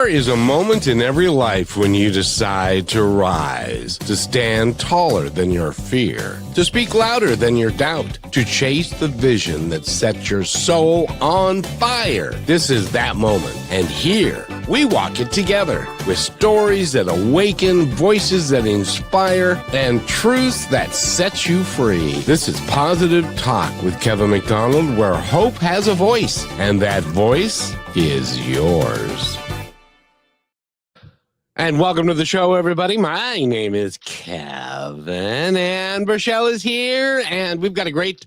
There is a moment in every life when you decide to rise, to stand taller than your fear, to speak louder than your doubt, to chase the vision that sets your soul on fire. This is that moment, and here we walk it together with stories that awaken, voices that inspire, and truths that set you free. This is Positive Talk with Kevin McDonald, where hope has a voice, and that voice is yours. And welcome to the show, everybody. My name is Kevin, and Rochelle is here, and we've got a great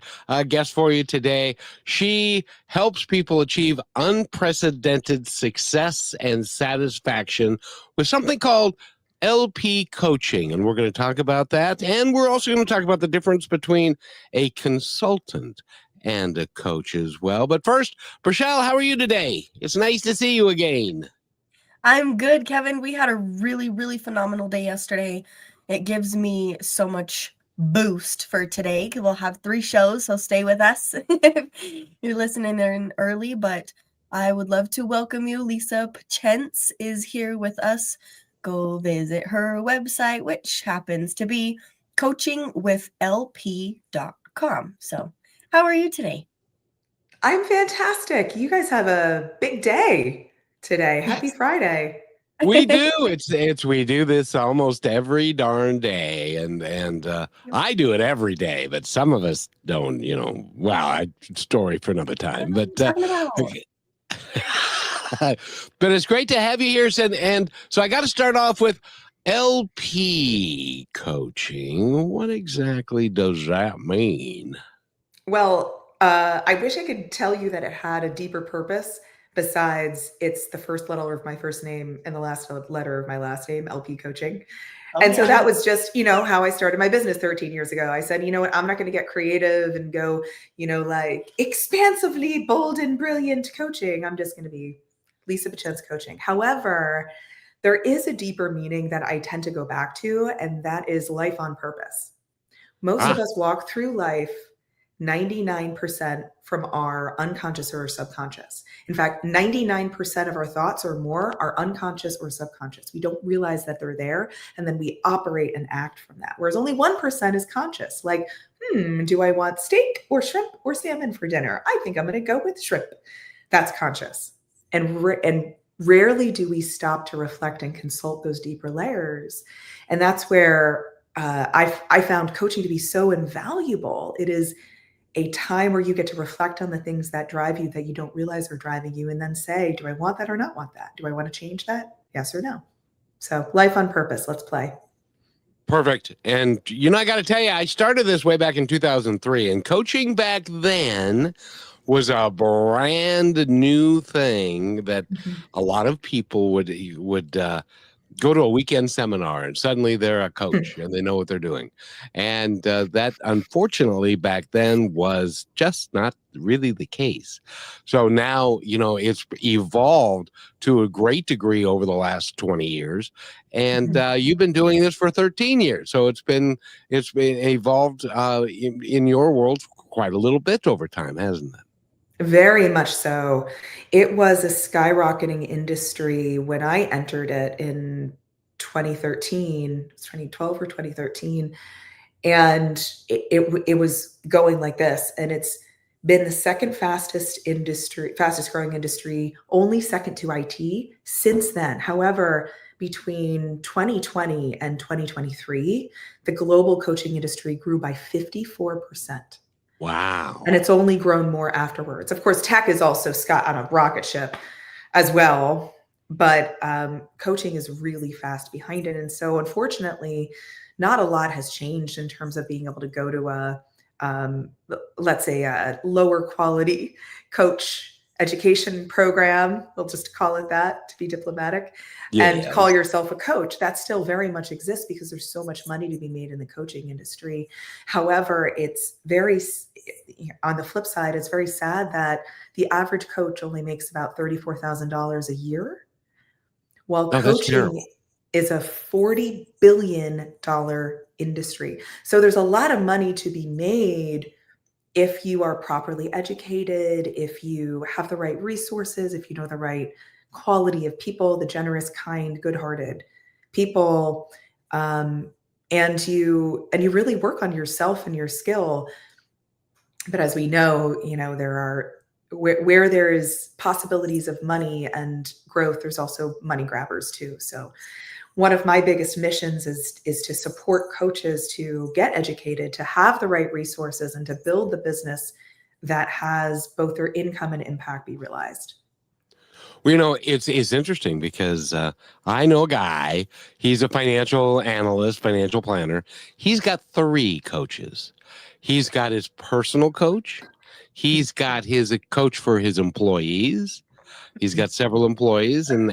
guest for you today. She helps people achieve unprecedented success and satisfaction with something called LP coaching, and we're going to talk about that, and we're also going to talk about the difference between a consultant and a coach as well. But first, Rochelle, how are you today? It's nice to see you again. I'm good, Kevin. We had a really phenomenal day yesterday. It gives me so much boost for today. We'll have 3 shows, so stay with us if you're listening in early. But I would love to welcome you. Lisa Pachence is here with us. Go visit her website, which happens to be coachingwithlp.com. So how are you today? I'm fantastic. You guys have a big day today. Happy Friday. We do. We do this almost every darn day, and I do it every day, but some of us don't. Story for another time. But but it's great to have you here, and so I got to start off with LP coaching. What exactly does that mean? Well, I wish I could tell you that it had a deeper purpose. Besides, it's the first letter of my first name and the last letter of my last name, LP coaching. So that was just, how I started my business 13 years ago. I said, you know what, I'm not going to get creative and go, like expansively bold and brilliant coaching. I'm just going to be Lisa Pachence coaching. However, there is a deeper meaning that I tend to go back to, and that is life on purpose. Most of us walk through life 99% from our unconscious or subconscious. In fact, 99% of our thoughts or more are unconscious or subconscious. We don't realize that they're there, and then we operate and act from that. Whereas only 1% is conscious. Like, do I want steak or shrimp or salmon for dinner? I think I'm going to go with shrimp. That's conscious. And rarely do we stop to reflect and consult those deeper layers. And that's where I found coaching to be so invaluable. It is a time where you get to reflect on the things that drive you that you don't realize are driving you, and then say, do I want that or not want that? Do I want to change that? Yes or no? So life on purpose. Let's play. Perfect. And, I got to tell you, I started this way back in 2003, and coaching back then was a brand new thing that a lot of people would go to a weekend seminar, and suddenly they're a coach and they know what they're doing. And that, unfortunately, back then was just not really the case. So now, it's evolved to a great degree over the last 20 years. And you've been doing this for 13 years. So it's been evolved in your world quite a little bit over time, hasn't it? Very much so. It was a skyrocketing industry when I entered it in 2013, 2012 or 2013. And it was going like this. And it's been the second fastest growing industry, only second to IT since then. However, between 2020 and 2023, the global coaching industry grew by 54%. Wow. And it's only grown more afterwards. Of course, tech is also on a rocket ship as well, but coaching is really fast behind it. And so unfortunately, not a lot has changed in terms of being able to go to let's say a lower quality coach education program. We'll just call it that to be diplomatic, and call yourself a coach. That still very much exists because there's so much money to be made in the coaching industry. However, on the flip side, it's very sad that the average coach only makes about $34,000 a year, while coaching is a $40 billion industry. So there's a lot of money to be made if you are properly educated, if you have the right resources, if you know the right quality of people, the generous, kind, good-hearted people, and you really work on yourself and your skill. But as we know, there are where there is possibilities of money and growth, there's also money grabbers too. So one of my biggest missions is to support coaches to get educated, to have the right resources, and to build the business that has both their income and impact be realized. Well, it's interesting because I know a guy. He's a financial analyst, financial planner. He's got 3 coaches. He's got his personal coach. He's got his coach for his employees. He's got several employees, and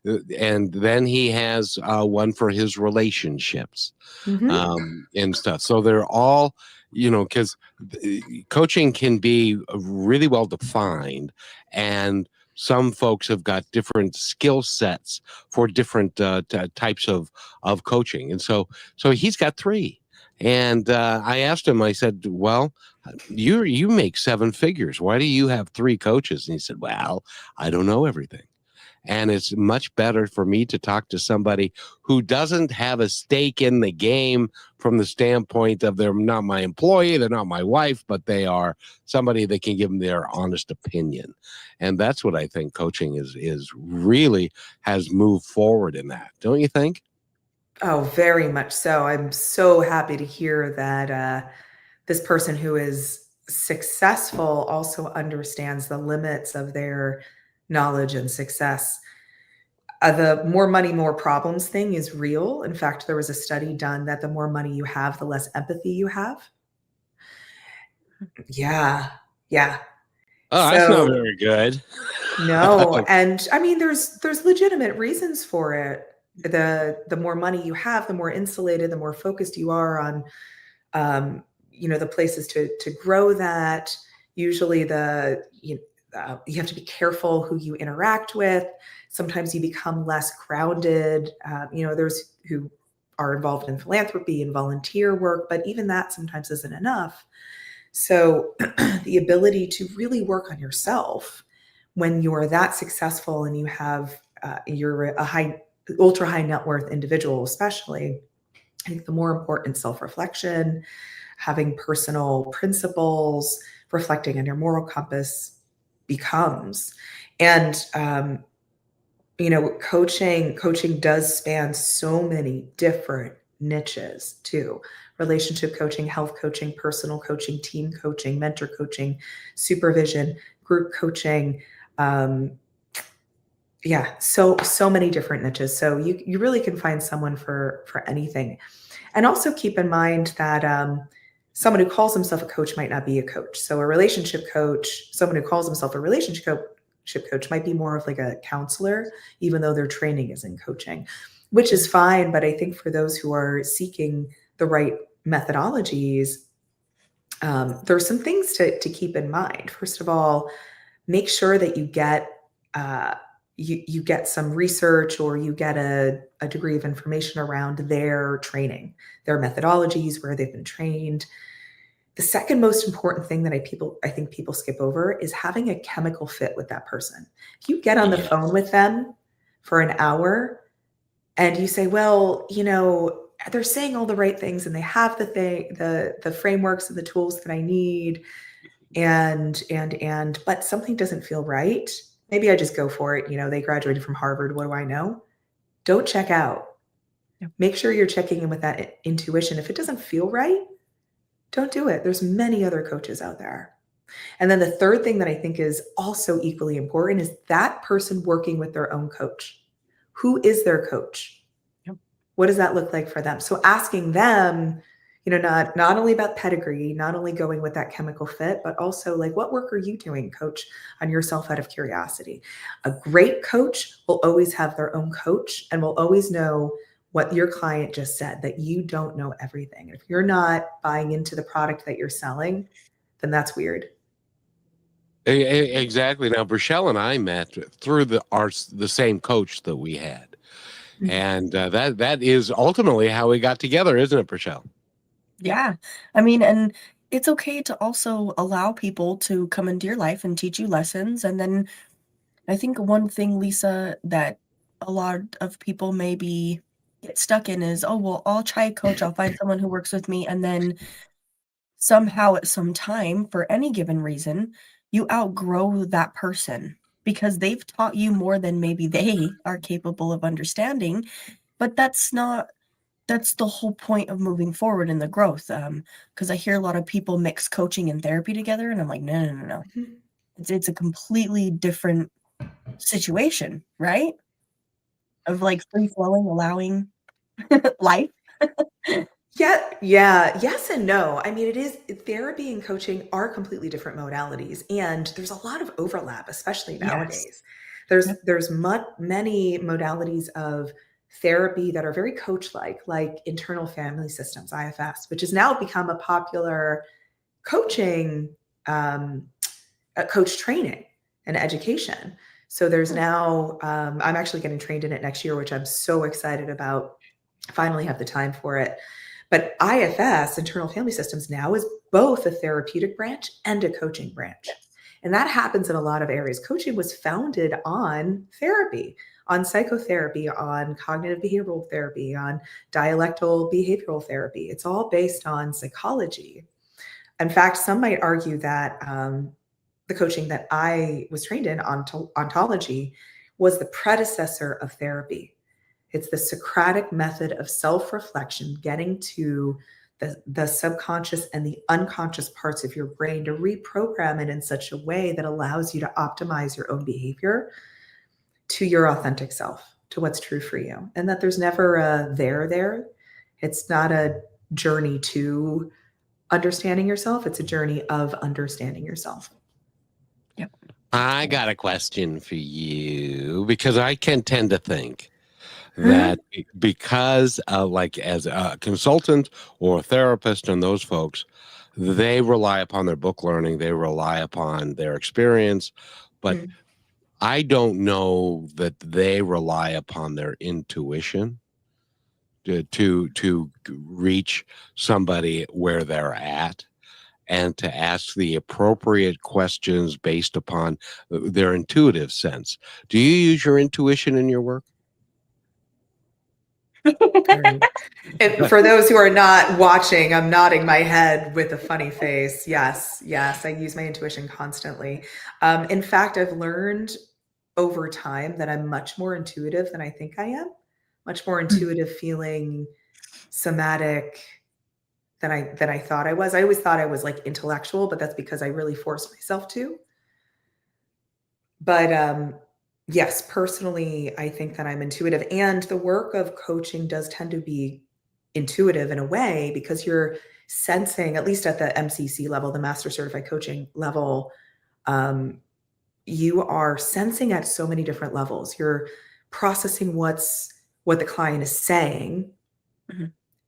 then he has one for his relationships, and stuff. So they're all, because coaching can be really well defined, and some folks have got different skill sets for different types of coaching, and so he's got 3. And I asked him, I said, well, you make 7 figures. Why do you have 3 coaches? And he said, well, I don't know everything. And it's much better for me to talk to somebody who doesn't have a stake in the game from the standpoint of they're not my employee, they're not my wife, but they are somebody that can give them their honest opinion. And that's what I think coaching is really has moved forward in that. Don't you think? Oh, very much so. I'm so happy to hear that this person who is successful also understands the limits of their knowledge and success. The more money, more problems thing is real. In fact, there was a study done that the more money you have, the less empathy you have. Yeah. Oh, that's not very good. No, and I mean, there's legitimate reasons for it. The more money you have, the more insulated, the more focused you are on, the places to grow that. Usually, you have to be careful who you interact with. Sometimes you become less grounded. There's who are involved in philanthropy and volunteer work, but even that sometimes isn't enough. So the ability to really work on yourself when you're that successful and you have you're a ultra high net worth individual, especially, I think the more important self-reflection, having personal principles, reflecting on your moral compass becomes. And coaching does span so many different niches too. Relationship coaching, health coaching, personal coaching, team coaching, mentor coaching, supervision, group coaching. So many different niches. So you really can find someone for anything. And also keep in mind that someone who calls himself a coach might not be a coach. So a relationship coach, someone who calls himself a relationship coach might be more of like a counselor, even though their training is in coaching, which is fine. But I think for those who are seeking the right methodologies, there's some things to keep in mind. First of all, make sure that you get you get some research, or you get a degree of information around their training, their methodologies, where they've been trained. The second most important thing that I think people skip over is having a chemical fit with that person. If you get on the phone with them for an hour and you say, well, they're saying all the right things and they have the frameworks and the tools that I need, but something doesn't feel right. Maybe I just go for it. They graduated from Harvard. What do I know? Don't check out. Yep. Make sure you're checking in with that intuition. If it doesn't feel right, don't do it. There's many other coaches out there. And then the third thing that I think is also equally important is that person working with their own coach. Who is their coach? Yep. What does that look like for them? So asking them, not only about pedigree, not only going with that chemical fit, but also like, what work are you doing, coach, on yourself out of curiosity? A great coach will always have their own coach and will always know what your client just said, that you don't know everything. If you're not buying into the product that you're selling, then that's weird. Exactly. Now, Rochelle and I met through the same coach that we had. Mm-hmm. And that is ultimately how we got together, isn't it, Rochelle? Yeah. I mean, and it's okay to also allow people to come into your life and teach you lessons. And then I think one thing, Lisa, that a lot of people maybe get stuck in is, oh, well, I'll try a coach, I'll find someone who works with me, and then somehow at some time, for any given reason, you outgrow that person because they've taught you more than maybe they are capable of understanding. But that's the whole point of moving forward in the growth. Because I hear a lot of people mix coaching and therapy together, and I'm like, no, no, no, no. Mhm. It's a completely different situation, right? Of like free flowing, allowing life. Yes and no. I mean, it is therapy and coaching are completely different modalities, and there's a lot of overlap, especially Yes. nowadays. Yep. There's many modalities of therapy that are very like internal family systems, IFS, which has now become a popular coaching, coach training and education. So there's now, I'm actually getting trained in it next year, which I'm so excited about. Finally have the time for it. But IFS, internal family systems, now is both a therapeutic branch and a coaching branch. And that happens in a lot of areas. Coaching was founded on therapy, on psychotherapy, on cognitive behavioral therapy, on dialectal behavioral therapy. It's all based on psychology. In fact, some might argue that the coaching that I was trained in, ontology, was the predecessor of therapy. It's the Socratic method of self-reflection, getting to the subconscious and the unconscious parts of your brain to reprogram it in such a way that allows you to optimize your own behavior to your authentic self, to what's true for you. And that there's never a there. It's not a journey to understanding yourself. It's a journey of understanding yourself. Yep. I got a question for you because I can tend to think that because like as a consultant or a therapist and those folks, they rely upon their book learning, they rely upon their experience, but I don't know that they rely upon their intuition to reach somebody where they're at and to ask the appropriate questions based upon their intuitive sense. Do you use your intuition in your work? And for those who are not watching, I'm nodding my head with a funny face. Yes, I use my intuition constantly. In fact, I've learned over time that I'm much more intuitive than I think I am, much more intuitive, feeling somatic than I thought I was. I always thought I was like intellectual, but that's because I really forced myself to. But yes, personally, I think that I'm intuitive, and the work of coaching does tend to be intuitive in a way because you're sensing, at least at the MCC level, the Master Certified Coaching level, you are sensing at so many different levels. You're processing what the client is saying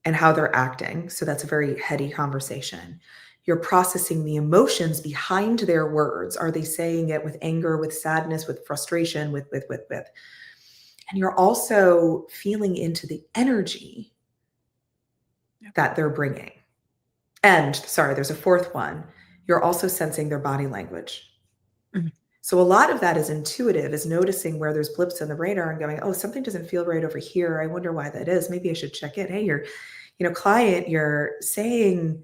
and how they're acting. So that's a very heady conversation. You're processing the emotions behind their words. Are they saying it with anger, with sadness, with frustration, with? And you're also feeling into the energy that they're bringing. And sorry, there's a fourth one. You're also sensing their body language. So a lot of that is intuitive, is noticing where there's blips in the radar and going, oh, something doesn't feel right over here. I wonder why that is. Maybe I should check in. Hey, client, you're saying,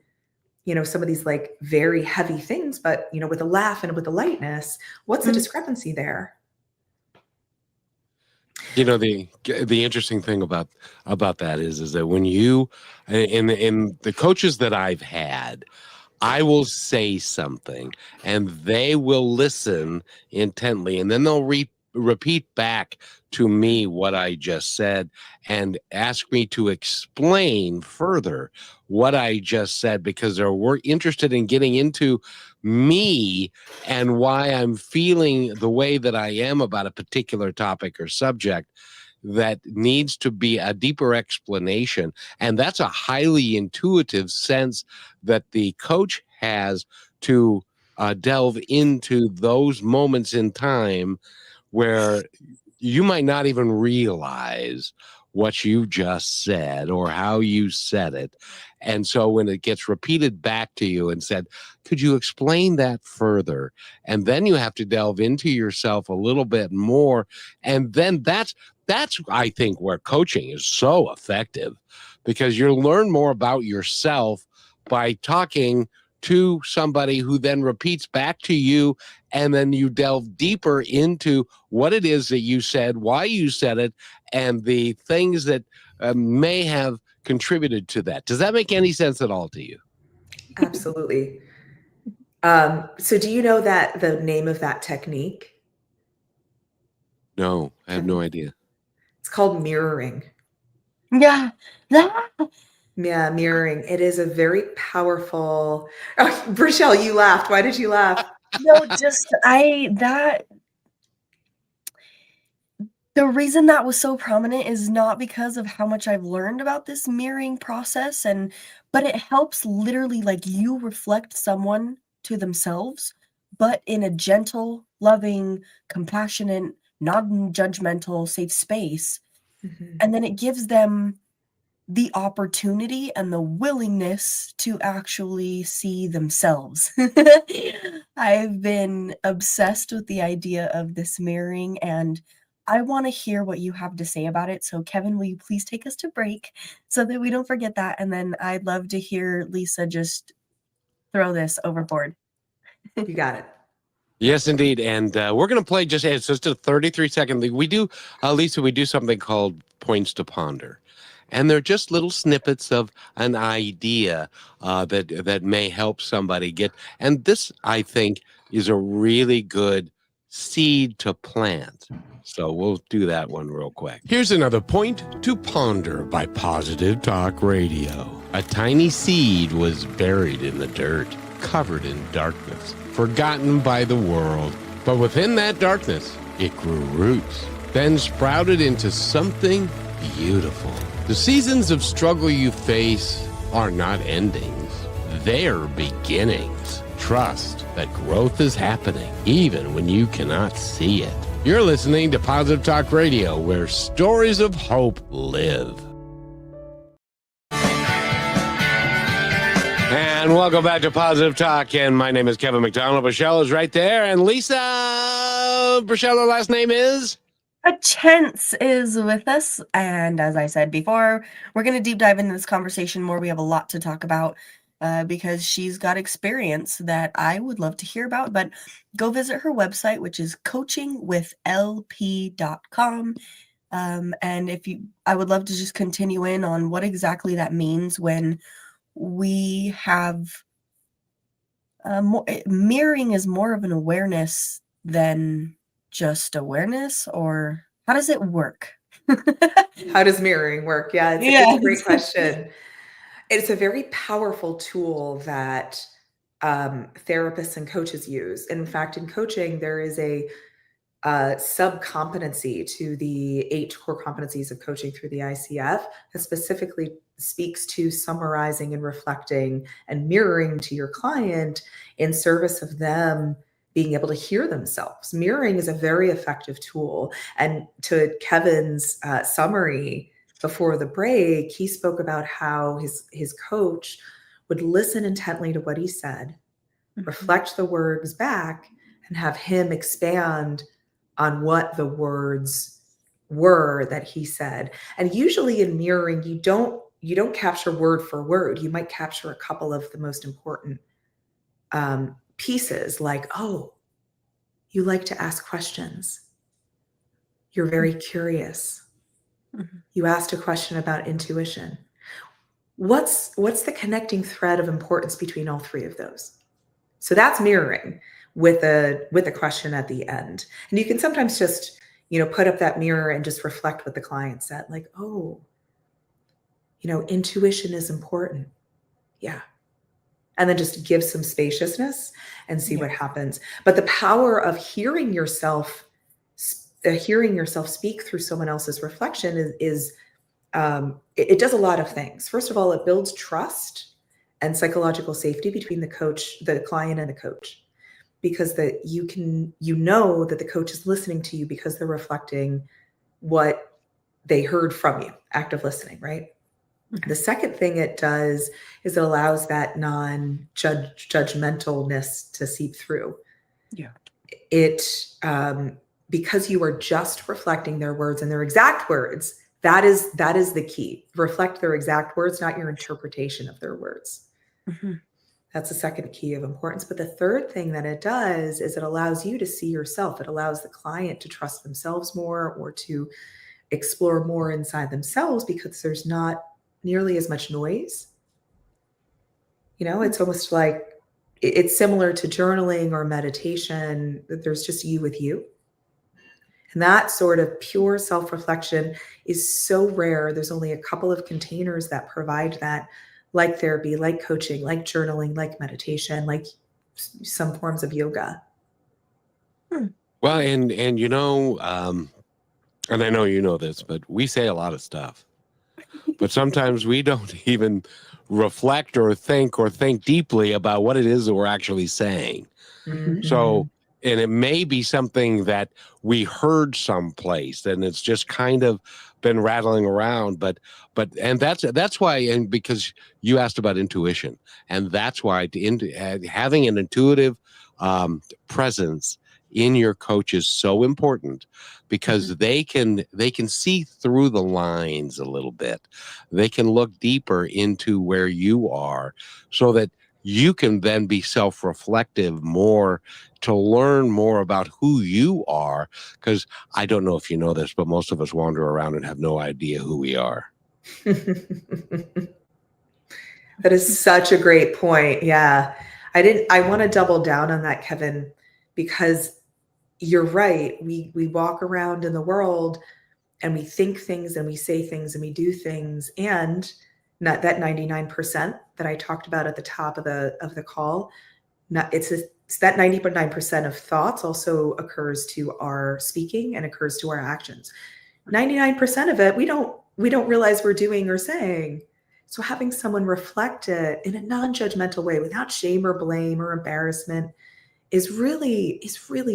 some of these like very heavy things, but, with a laugh and with a lightness. What's the discrepancy there? The interesting thing about that is that when you in the coaches that I've had, I will say something and they will listen intently, and then they'll repeat back to me what I just said and ask me to explain further what I just said, because they're interested in getting into me and why I'm feeling the way that I am about a particular topic or subject that needs to be a deeper explanation. And that's a highly intuitive sense that the coach has to delve into those moments in time where you might not even realize what you just said or how you said it. And so when it gets repeated back to you and said, could you explain that further? And then you have to delve into yourself a little bit more. And then that's I think where coaching is so effective, because you learn more about yourself by talking to somebody who then repeats back to you, and then you delve deeper into what it is that you said, why you said it, and the things that may have contributed to that. Does that make any sense at all to you? Absolutely. So do you know that the name of that technique? No, I have no idea. It's called mirroring. Yeah. Yeah, mirroring. It is a very powerful. Oh, Rochelle, you laughed. Why did you laugh? No, just the reason that was so prominent is not because of how much I've learned about this mirroring process, but it helps literally, like, you reflect someone to themselves, but in a gentle, loving, compassionate, non-judgmental, safe space. Mhm. And then it gives them the opportunity and the willingness to actually see themselves. I've been obsessed with the idea of this mirroring, and I want to hear what you have to say about it. So, Kevin, will you please take us to break so that we don't forget that? And then I'd love to hear Lisa just throw this overboard. You got it. Yes, indeed. And we're going to play it's just a 33-second thing. We do, Lisa, we do something called Points to Ponder. And they're just little snippets of an idea that may help somebody get. And this, I think, is a really good seed to plant. So we'll do that one real quick. Here's another point to ponder by Positive Talk Radio. A tiny seed was buried in the dirt, covered in darkness, forgotten by the world. But within that darkness, it grew roots, then sprouted into something beautiful. The seasons of struggle you face are not endings, they're beginnings. Trust that growth is happening, even when you cannot see it. You're listening to Positive Talk Radio, where stories of hope live. And welcome back to Positive Talk. And my name is Kevin McDonald. Michelle is right there. And Lisa, Michelle, her last name is? Pachence is with us. And as I said before, we're going to deep dive into this conversation more. We have a lot to talk about because she's got experience that I would love to hear about. But go visit her website, which is coachingwithlp.com. And I would love to just continue in on what exactly that means when we have mirroring is more of an awareness than just awareness, or how does it work? How does mirroring work? Yeah, it's a great question. It's a very powerful tool that therapists and coaches use. In fact, in coaching, there is a sub-competency to the 8 core competencies of coaching through the ICF that specifically speaks to summarizing and reflecting and mirroring to your client in service of them being able to hear themselves. Mirroring is a very effective tool. And to Kevin's summary before the break, he spoke about how his coach would listen intently to what he said, reflect the words back, and have him expand on what the words were that he said. And usually in mirroring, you don't capture word for word. You might capture a couple of the most important pieces, like, oh, you like to ask questions. You're very curious. You asked a question about intuition. What's the connecting thread of importance between all 3 of those? So that's mirroring with a question at the end. And you can sometimes just, put up that mirror and just reflect what the client said, like, oh, intuition is important. Yeah. And then just give some spaciousness and see what happens. But the power of hearing yourself speak through someone else's reflection is it does a lot of things. First of all, it builds trust and psychological safety between the client and the coach, because you know that the coach is listening to you because they're reflecting what they heard from you, active listening, right? The second thing it does is it allows that non-judgmentalness to seep through. Yeah. It, because you are just reflecting their words and their exact words, that is the key. Reflect their exact words, not your interpretation of their words. Mm-hmm. That's the second key of importance. But the third thing that it does is it allows you to see yourself. It allows the client to trust themselves more or to explore more inside themselves because there's not nearly as much noise. It's almost like it's similar to journaling or meditation, that there's just you with you. And that sort of pure self-reflection is so rare. There's only a couple of containers that provide that, like therapy, like coaching, like journaling, like meditation, like some forms of yoga. Well, and and I know you know this, but we say a lot of stuff. But sometimes we don't even reflect or think deeply about what it is that we're actually saying. Mm-hmm. So, and it may be something that we heard someplace and it's just kind of been rattling around, but that's why, and because you asked about intuition, and that's why having an intuitive presence in your coach is so important, because they can see through the lines a little bit. They can look deeper into where you are, so that you can then be self-reflective more, to learn more about who you are. Because I don't know if you know this, but most of us wander around and have no idea who we are. That is such a great point. Yeah. I want to double down on that, Kevin, because you're right. We walk around in the world and we think things and we say things and we do things, and not that 99% that I talked about at the top of the call. It's that 99% of thoughts also occurs to our speaking and occurs to our actions. 99% of it we don't realize we're doing or saying. So having someone reflect it in a non-judgmental way, without shame or blame or embarrassment, is really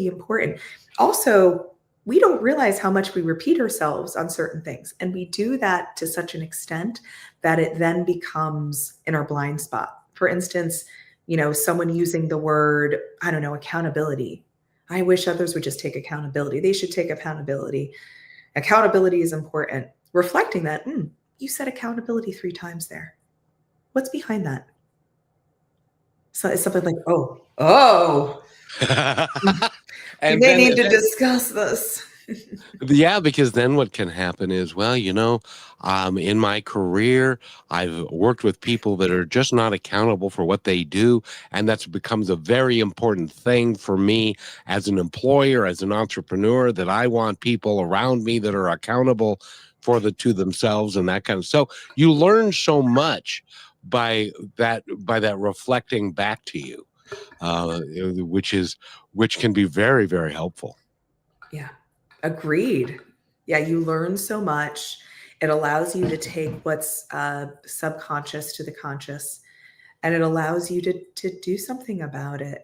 important. Also, we don't realize how much we repeat ourselves on certain things. And we do that to such an extent that it then becomes in our blind spot. For instance, someone using the word, I don't know, accountability. I wish others would just take accountability. They should take accountability. Accountability is important. Reflecting that, you said accountability 3 times there. What's behind that? So it's something like, oh. And they need to discuss this. Yeah, because then what can happen is, well, in my career, I've worked with people that are just not accountable for what they do. And that becomes a very important thing for me as an employer, as an entrepreneur, that I want people around me that are accountable to themselves and that kind of. So you learn so much by that reflecting back to you, which can be very, very helpful. Yeah, agreed. Yeah, you learn so much. It allows you to take what's subconscious to the conscious, and it allows you to do something about it.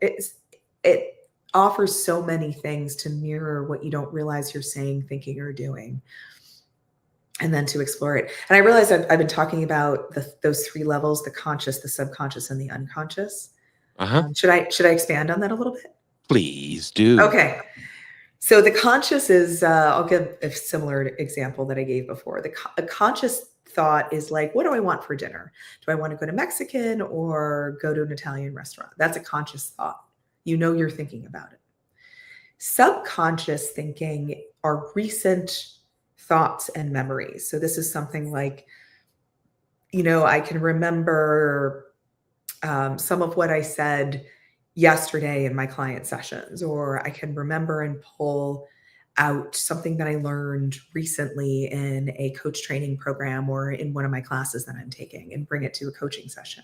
It offers so many things to mirror what you don't realize you're saying, thinking, or doing, and then to explore it. And I realize I've been talking about those 3 levels: the conscious, the subconscious, and the unconscious. Should I expand on that a little bit? Please do. Okay. So the conscious is, I'll give a similar example that I gave before. A conscious thought is like, what do I want for dinner? Do I want to go to Mexican or go to an Italian restaurant? That's a conscious thought. You're thinking about it. Subconscious thinking are recent thoughts and memories. So this is something like, I can remember some of what I said yesterday in my client sessions, or I can remember and pull out something that I learned recently in a coach training program or in one of my classes that I'm taking, and bring it to a coaching session.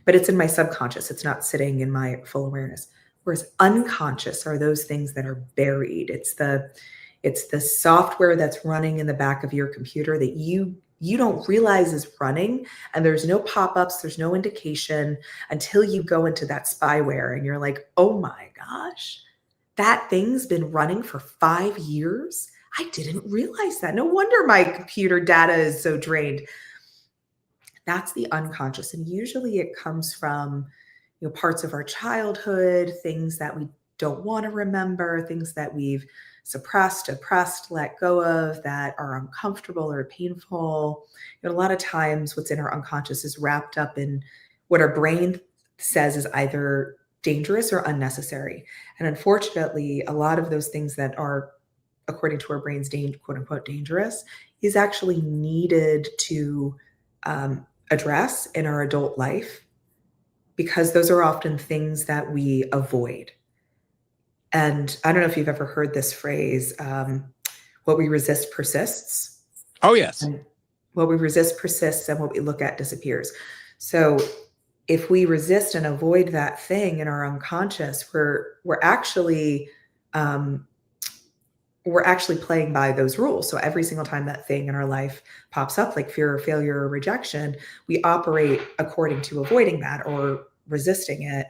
But it's in my subconscious. It's not sitting in my full awareness. Whereas unconscious are those things that are buried. It's the software that's running in the back of your computer that you don't realize is running, and there's no pop-ups, there's no indication until you go into that spyware and you're like, oh my gosh, that thing's been running for 5 years. I didn't realize that. No wonder my computer data is so drained. That's the unconscious. And usually it comes from, parts of our childhood, things that we don't want to remember, things that we've suppressed, oppressed, let go of, that are uncomfortable or painful. A lot of times what's in our unconscious is wrapped up in what our brain says is either dangerous or unnecessary. And unfortunately, a lot of those things that are, according to our brains, quote unquote, dangerous, is actually needed to address in our adult life, because those are often things that we avoid. And I don't know if you've ever heard this phrase, what we resist persists. Oh, yes. And what we resist persists, and what we look at disappears. So if we resist and avoid that thing in our unconscious, we're actually playing by those rules. So every single time that thing in our life pops up, like fear or failure or rejection, we operate according to avoiding that or resisting it,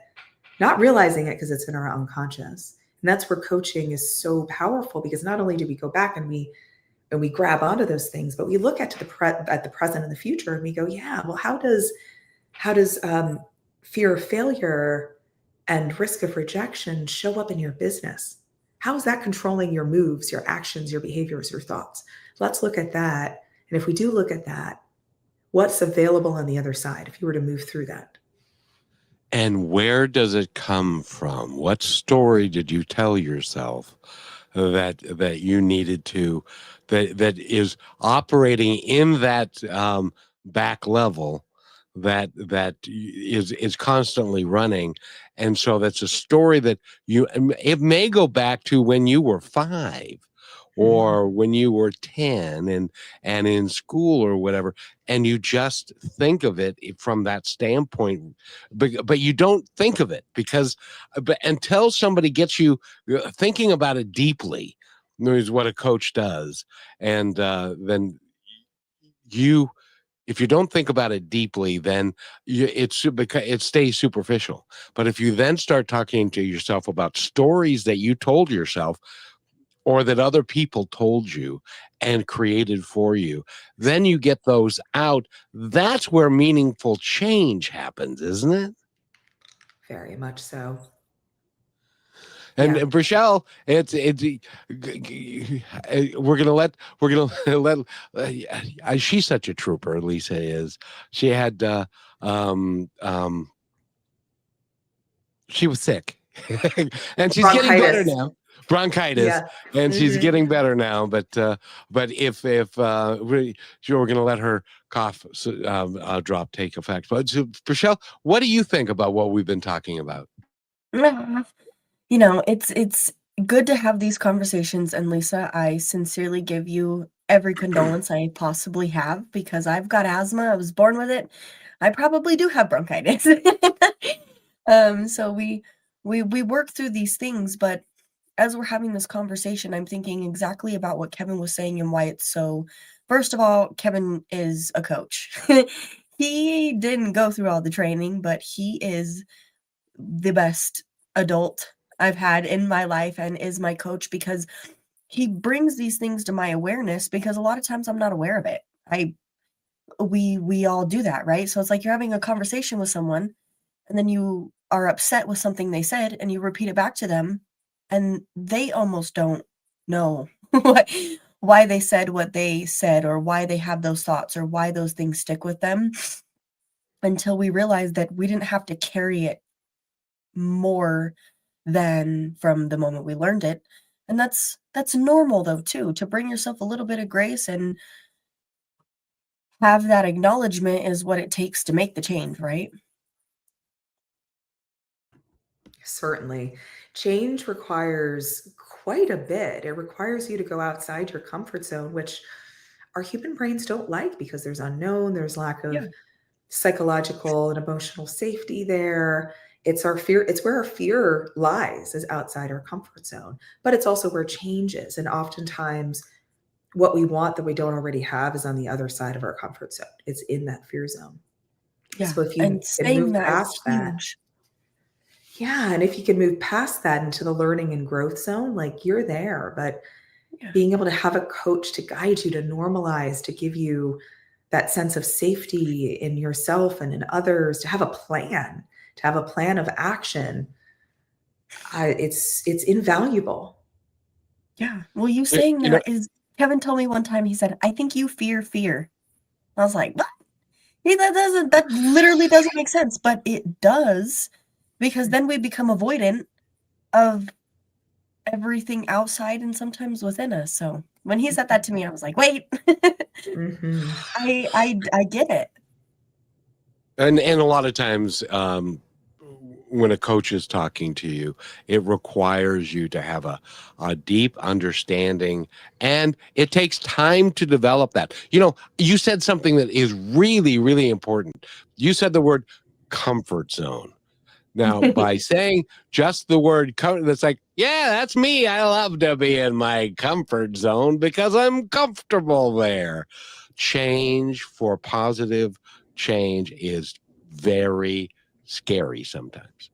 not realizing it because it's in our unconscious. And that's where coaching is so powerful, because not only do we go back and we grab onto those things, but we look at the present and the future, and we go, yeah, well, how does fear of failure and risk of rejection show up in your business? How is that controlling your moves, your actions, your behaviors, your thoughts? Let's look at that. And if we do look at that, what's available on the other side if you were to move through that? And where does it come from? What story did you tell yourself that you needed to, that is operating in that back level, that is constantly running? And so that's a story that it may go back to when you were 5 or when you were 10 and in school or whatever, and you just think of it from that standpoint, but you don't think of it because until somebody gets you thinking about it deeply, is what a coach does. And then you, if you don't think about it deeply, then it stays superficial. But if you then start talking to yourself about stories that you told yourself or that other people told you and created for you, then you get those out. That's where meaningful change happens, isn't it? Very much so. And Yeah. Rochelle, we're gonna let she's such a trooper. Lisa is. She had she was sick, and she's getting better Bronchitis. now. Bronchitis, Yeah. and she's getting better now. But if we're going to let her cough drop take effect. But so, Rochelle, what do you think about what we've been talking about? It's good to have these conversations, and Lisa, I sincerely give you every condolence I possibly have, because I've got asthma. I was born with it. I probably do have bronchitis. So we work through these things, but as we're having this conversation, I'm thinking exactly about what Kevin was saying and why it's so. First of all, Kevin is a coach. He didn't go through all the training, but he is the best adult I've had in my life and is my coach, because he brings these things to my awareness, because a lot of times I'm not aware of it. We all do that, right? So it's like you're having a conversation with someone and then you are upset with something they said and you repeat it back to them, and they almost don't know why they said what they said, or why they have those thoughts, or why those things stick with them, until we realize that we didn't have to carry it more than from the moment we learned it. And that's normal though too, to bring yourself a little bit of grace and have that acknowledgement is what it takes to make the change, right? Certainly. Change requires quite a bit. It requires you to go outside your comfort zone, which our human brains don't like, because there's unknown, there's lack Yeah. of psychological and emotional safety there. It's our fear, it's where our fear lies, is outside our comfort zone. But it's also where change is. And oftentimes what we want that we don't already have is on the other side of our comfort zone. It's in that fear zone. Yeah. So if you And can saying move that is past that, huge. yeah, and if you can move past that into the learning and growth zone, like, you're there. But being able to have a coach to guide you, to normalize, to give you that sense of safety in yourself and in others, to have a plan of action. It's invaluable. Yeah. Well, you saying that is, Kevin told me one time, he said, I think you fear fear. I was like, what? That literally doesn't make sense, but it does, because then we become avoidant of everything outside and sometimes within us. So when he said that to me, I was like, wait, I get it. And a lot of times, when a coach is talking to you, it requires you to have a deep understanding, and it takes time to develop that. You said something that is really, really important. You said the word comfort zone. Now, by saying just the word comfort, that's like, yeah, that's me. I love to be in my comfort zone because I'm comfortable there. Change for positive change is very scary sometimes,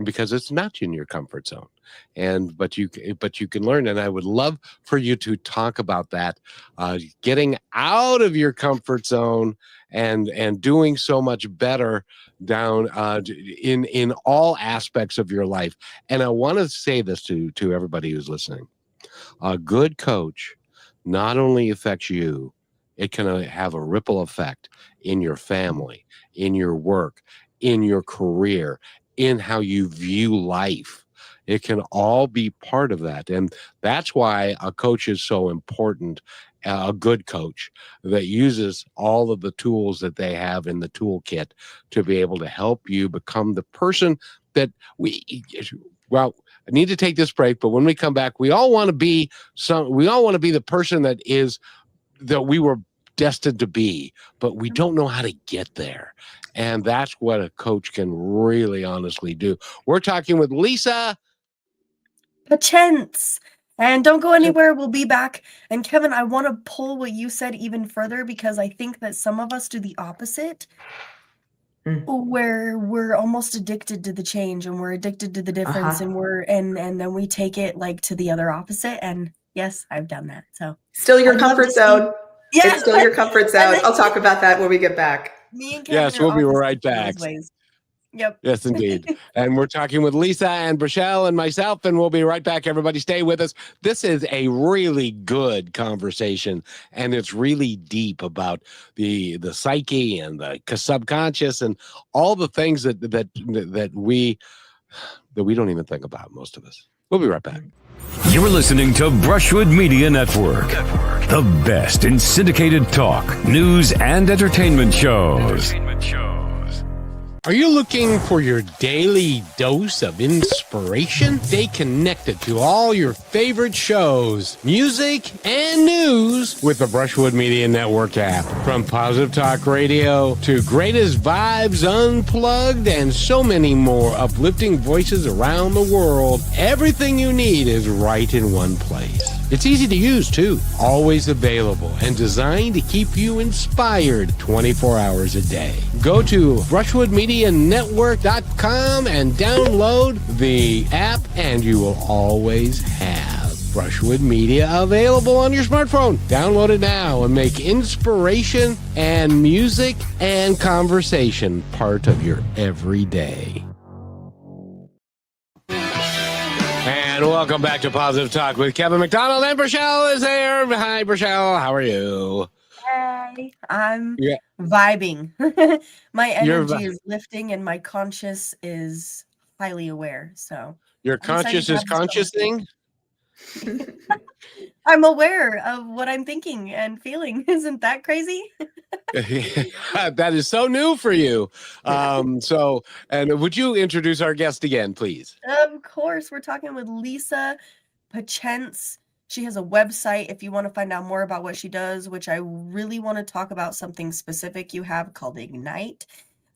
because it's not in your comfort zone, but you can learn. And I would love for you to talk about that, getting out of your comfort zone and doing so much better down in all aspects of your life. And I want to say this to everybody who's listening: a good coach not only affects you, it can have a ripple effect in your family, in your work, in your career, in how you view life. It can all be part of that. And that's why a coach is so important, a good coach that uses all of the tools that they have in the toolkit to be able to help you become the person that I need to take this break, but when we come back, we all want to be the person that we were destined to be, but we don't know how to get there. And that's what a coach can really honestly do. We're talking with Lisa Pachence. And don't go anywhere. We'll be back. And Kevin, I want to pull what you said even further, because I think that some of us do the opposite, where we're almost addicted to the change and we're addicted to the difference, and and then we take it like to the other opposite. And yes, I've done that. So still your comfort zone. Yeah. It's still your comfort zone. I'll talk about that when we get back. Me and Kevin. Yes, we'll be right back. Yep. Yes, indeed. And we're talking with Lisa and Brachelle and myself, and we'll be right back. Everybody stay with us. This is a really good conversation, and it's really deep about the psyche and the subconscious and all the things that we don't even think about, most of us. We'll be right back. You're listening to Brushwood Media Network, the best in syndicated talk, news, and entertainment shows. Are you looking for your daily dose of inspiration? Stay connected to all your favorite shows, music, and news with the Brushwood Media Network app. From Positive Talk Radio to Greatest Vibes Unplugged and so many more uplifting voices around the world, everything you need is right in one place. It's easy to use, too. Always available and designed to keep you inspired 24 hours a day. Go to brushwoodmedianetwork.com and download the app, and you will always have Brushwood Media available on your smartphone. Download it now and make inspiration and music and conversation part of your everyday. And welcome back to Positive Talk with Kevin McDonald, and Brachelle is there. Hi, Brachelle. How are you? Hi. I'm vibing. My energy is lifting, and my conscious is highly aware. So your conscious is consciousing? I'm aware of what I'm thinking and feeling. Isn't that crazy? That is so new for you. And would you introduce our guest again, please? Of course. We're talking with Lisa Pachence. She has a website if you want to find out more about what she does, which I really want to talk about something specific you have called Ignite.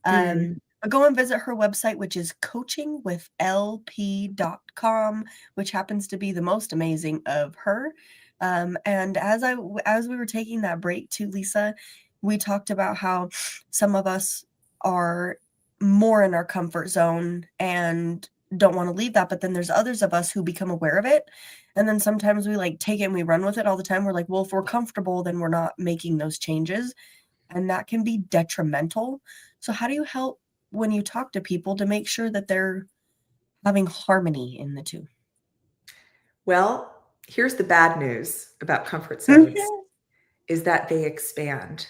But go and visit her website, which is coachingwithlp.com, which happens to be the most amazing of her. And as we were taking that break too, Lisa, we talked about how some of us are more in our comfort zone and don't want to leave that, but then there's others of us who become aware of it, and then sometimes we like take it and we run with it all the time. We're like, well, if we're comfortable, then we're not making those changes, and that can be detrimental. So how do you help when you talk to people to make sure that they're having harmony in the two? Well, here's the bad news about comfort zones is that they expand.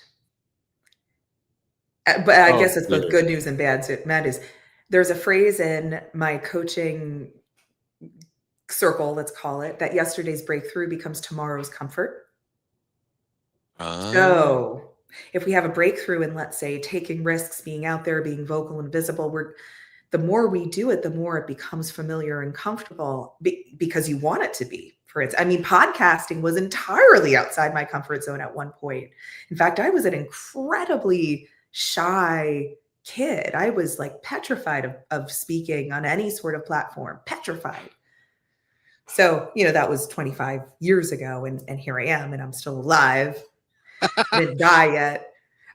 But I guess it's both good news and bad news. There's a phrase in my coaching circle, let's call it, that yesterday's breakthrough becomes tomorrow's comfort. So if we have a breakthrough in, let's say, taking risks, being out there, being vocal and visible, the more we do it, the more it becomes familiar and comfortable because you want it to be. For instance, I mean, podcasting was entirely outside my comfort zone at one point. In fact, I was an incredibly shy kid. I was like petrified of speaking on any sort of platform, petrified. So, that was 25 years ago, and here I am, and I'm still alive. I didn't die yet.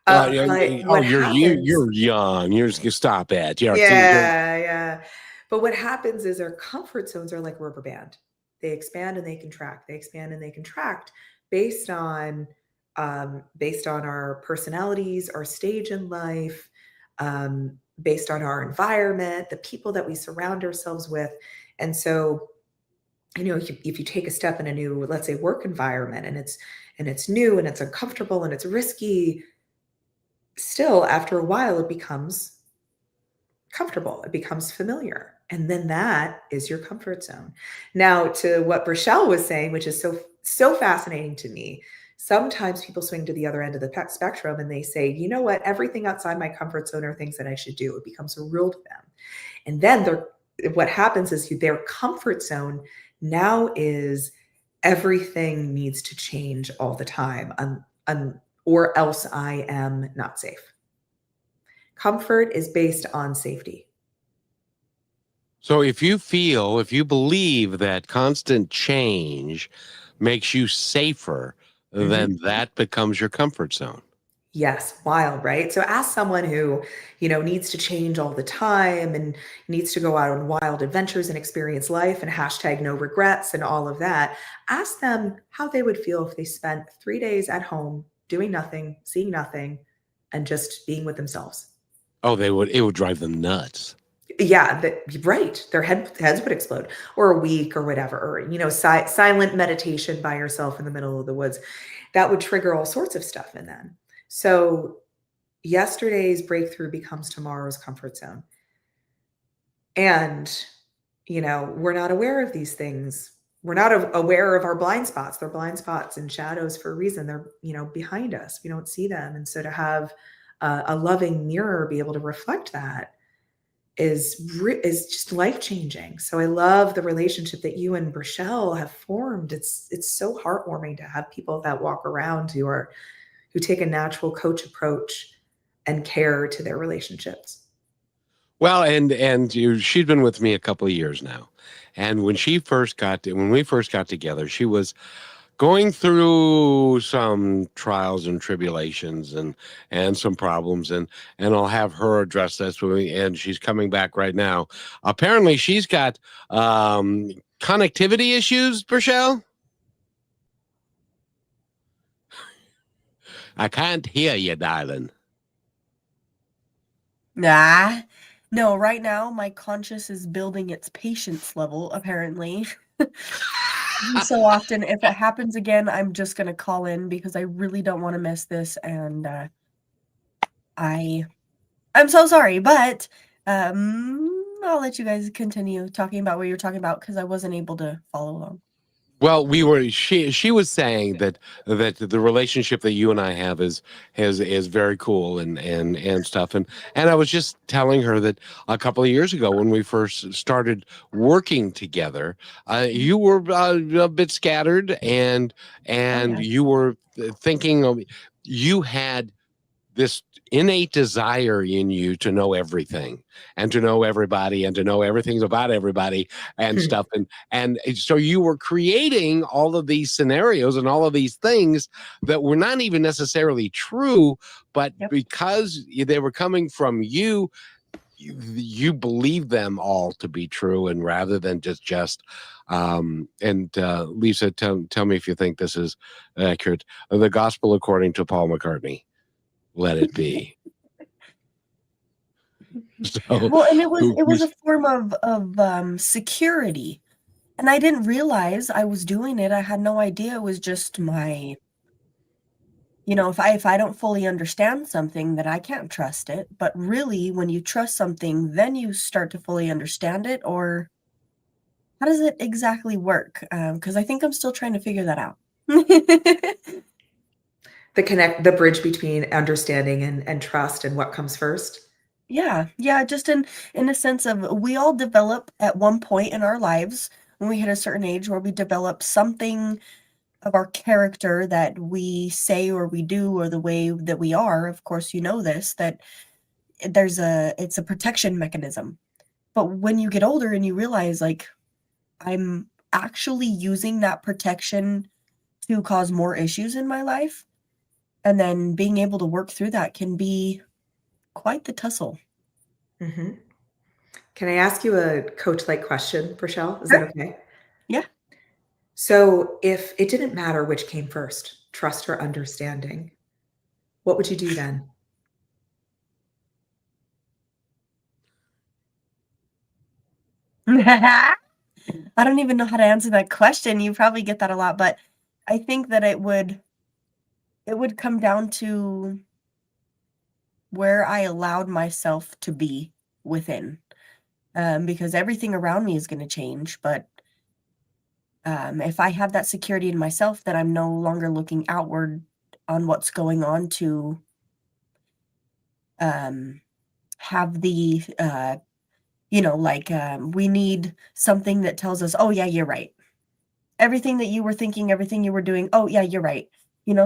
You're young. You stop it. Yeah. But what happens is our comfort zones are like a rubber band. They expand and they contract. They expand and they contract based on our personalities, our stage in life, based on our environment, the people that we surround ourselves with. And so, if you take a step in a new, let's say, work environment, and it's new and it's uncomfortable and it's risky, still after a while it becomes comfortable, it becomes familiar, and then that is your comfort zone. Now, to what Rochelle was saying, which is so fascinating to me, sometimes people swing to the other end of the spectrum and they say, you know what, everything outside my comfort zone are things that I should do. It becomes a rule to them, and then what happens is their comfort zone now is everything needs to change all the time, or else I am not safe. Comfort is based on safety. So if you believe that constant change makes you safer, then that becomes your comfort zone. Yes, wild, right? So ask someone who, needs to change all the time and needs to go out on wild adventures and experience life and hashtag no regrets and all of that. Ask them how they would feel if they spent 3 days at home doing nothing, seeing nothing, and just being with themselves. Oh, it would drive them nuts. Yeah, right. Their heads would explode, or a week or whatever, or, silent meditation by yourself in the middle of the woods. That would trigger all sorts of stuff in them. So yesterday's breakthrough becomes tomorrow's comfort zone. And, we're not aware of these things. We're not aware of our blind spots. They're blind spots and shadows for a reason. They're, behind us. We don't see them. And so to have a loving mirror be able to reflect that is just life-changing. So I love the relationship that you and Rochelle have formed. It's so heartwarming to have people that walk around who take a natural coach approach and care to their relationships. Well, and she's been with me a couple of years now. And when we first got together, she was going through some trials and tribulations and some problems, and I'll have her address this with me, and she's coming back right now. Apparently she's got connectivity issues, Rochelle. I can't hear you, darling. Nah. No, right now my conscious is building its patience level, apparently. So often, if it happens again, I'm just going to call in because I really don't want to miss this, and I'm so sorry, but I'll let you guys continue talking about what you're talking about because I wasn't able to follow along. Well, she was saying that the relationship that you and I have is very cool and stuff, and I was just telling her that a couple of years ago when we first started working together, you were a bit scattered and you were thinking you had this innate desire in you to know everything and to know everybody and to know everything about everybody and stuff. And so you were creating all of these scenarios and all of these things that were not even necessarily true, but because they were coming from you, you believe them all to be true, and rather than just Lisa, tell me if you think this is accurate. The gospel according to Paul McCartney, let it be. So, well, and it was a form of security, and I didn't realize I was doing it. I had no idea. It was just my, if I don't fully understand something, then I can't trust it. But really, when you trust something, then you start to fully understand it. Or how does it exactly work? Because I think I'm still trying to figure that out. The bridge between understanding and trust, and what comes first. Yeah, just in a sense of, we all develop at one point in our lives when we hit a certain age, where we develop something of our character that we say or we do, or the way that we are. Of course, this, that it's a protection mechanism. But when you get older and you realize, like, I'm actually using that protection to cause more issues in my life, and then being able to work through that can be quite the tussle. Mm-hmm. Can I ask you a coach-like question, Rochelle? Is Sure. that okay? Yeah. So if it didn't matter which came first, trust or understanding, what would you do then? I don't even know how to answer that question. You probably get that a lot, but I think that it would come down to where I allowed myself to be within, because everything around me is going to change. But if I have that security in myself, that I'm no longer looking outward on what's going on to have the, we need something that tells us, oh yeah, you're right. Everything that you were thinking, everything you were doing, oh yeah, you're right.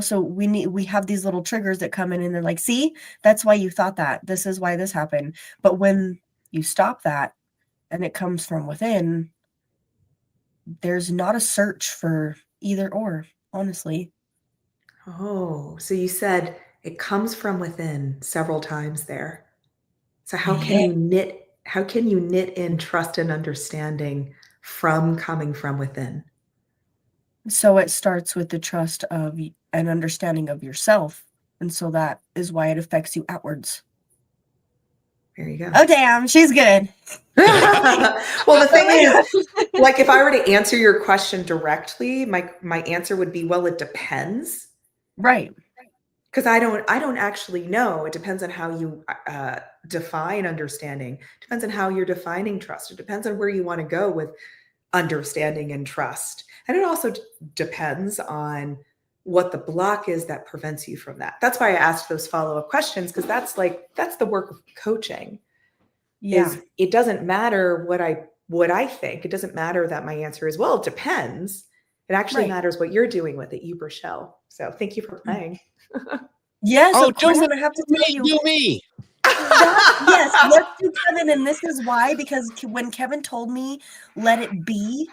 So we have these little triggers that come in, and they're like, see, that's why you thought that. This is why this happened. But when you stop that and it comes from within, there's not a search for either or, honestly. Oh, so you said it comes from within several times there. So how can you knit in trust and understanding from coming from within? So it starts with the trust of an understanding of yourself. And so that is why it affects you outwards. There you go. Oh, damn, she's good. Well, the thing is, like, if I were to answer your question directly, my answer would be, well, it depends. Right. Because I don't actually know. It depends on how you define understanding. It depends on how you're defining trust. It depends on where you want to go with understanding and trust. And it also depends on what the block is that prevents you from that. That's why I asked those follow-up questions, because that's the work of coaching. Yeah. It doesn't matter what I think. It doesn't matter that my answer is, well, it depends. It actually matters what you're doing with it, you, Rochelle. So thank you for playing. Yes, of course, and I have to tell you. Do me. Yes, let's do Kevin, and this is why, because when Kevin told me, let it be,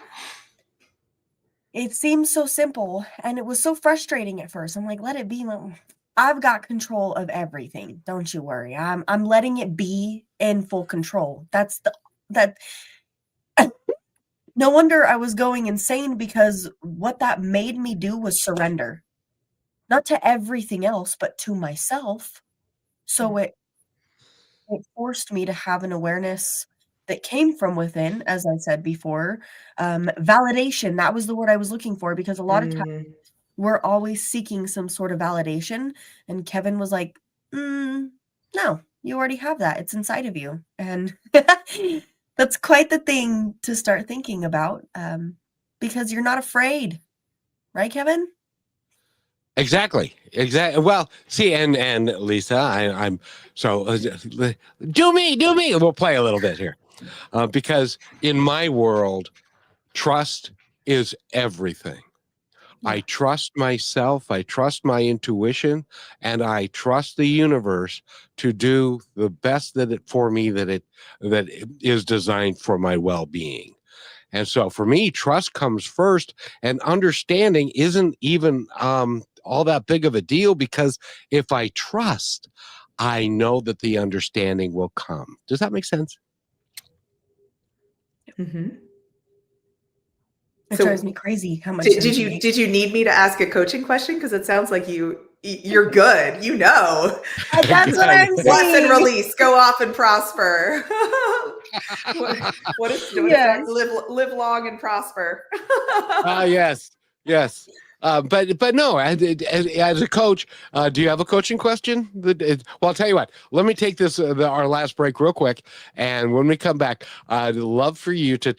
it seemed so simple, and it was so frustrating at first. I'm like, let it be. I've got control of everything. Don't you worry. I'm letting it be in full control. No wonder I was going insane, because what that made me do was surrender. Not to everything else, but to myself. So it forced me to have an awareness that came from within, as I said before. Validation, that was the word I was looking for, because a lot of times we're always seeking some sort of validation. And Kevin was like, no, you already have that. It's inside of you. And that's quite the thing to start thinking about, because you're not afraid. Right, Kevin? Exactly. Well, see, and Lisa, I'm so do me. We'll play a little bit here, because in my world, trust is everything. Yeah. I trust myself. I trust my intuition, and I trust the universe to do the best that it is designed for my well-being. And so for me, trust comes first, and understanding isn't even all that big of a deal, because if I trust, I know that the understanding will come. Does that make sense? Mm-hmm. It So drives me crazy how much did sense it you makes. did you need me to ask a coaching question? Because it sounds like you're good. You know. That's what I'm Bless and saying. release. Go off and prosper. what is Yes. that? Live long and prosper. Yes, yes. But no, as a coach, do you have a coaching question? Well, I'll tell you what. Let me take this our last break real quick, and when we come back, I'd love for you to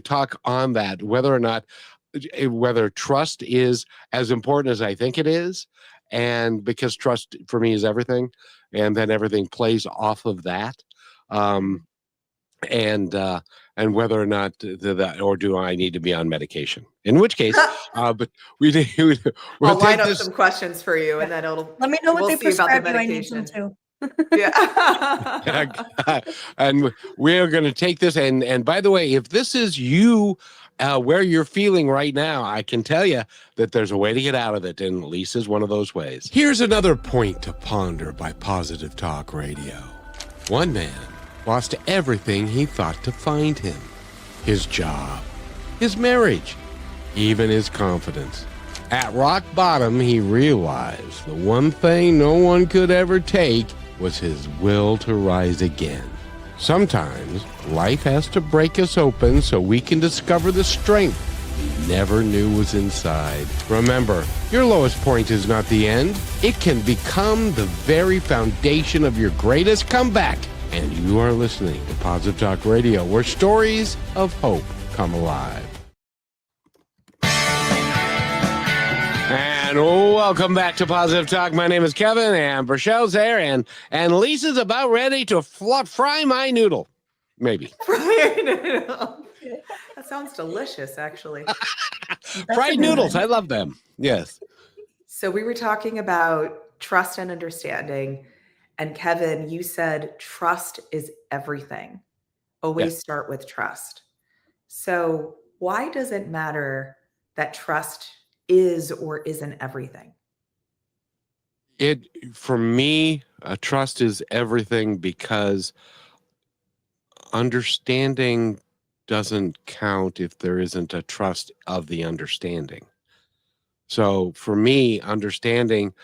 talk on that, whether trust is as important as I think it is, and because trust for me is everything, and then everything plays off of that. And whether or not that, or do I need to be on medication? In which case, but we'll I'll line take up this. some questions for you, and then Let me know what we'll they see about the prescribe you. I need some medication. too. Yeah. And we're going to take this. And by the way, if this is you, where you're feeling right now, I can tell you that there's a way to get out of it, and Lisa's one of those ways. Here's another point to ponder by Positive Talk Radio. One man lost everything he thought to find him: his job, his marriage, even his confidence. At rock bottom, he realized the one thing no one could ever take was his will to rise again. Sometimes life has to break us open so we can discover the strength we never knew was inside. Remember, your lowest point is not the end. It can become the very foundation of your greatest comeback. And you are listening to Positive Talk Radio, where stories of hope come alive. And welcome back to Positive Talk. My name is Kevin, and Brachelle's there, and Lisa's about ready to fry my noodle. Maybe. That sounds delicious, actually. Fried noodles. I love them. Yes. So we were talking about trust and understanding. And Kevin, you said trust is everything. Always start with trust. So why does it matter that trust is or isn't everything? For me, trust is everything, because understanding doesn't count if there isn't a trust of the understanding. So for me, understanding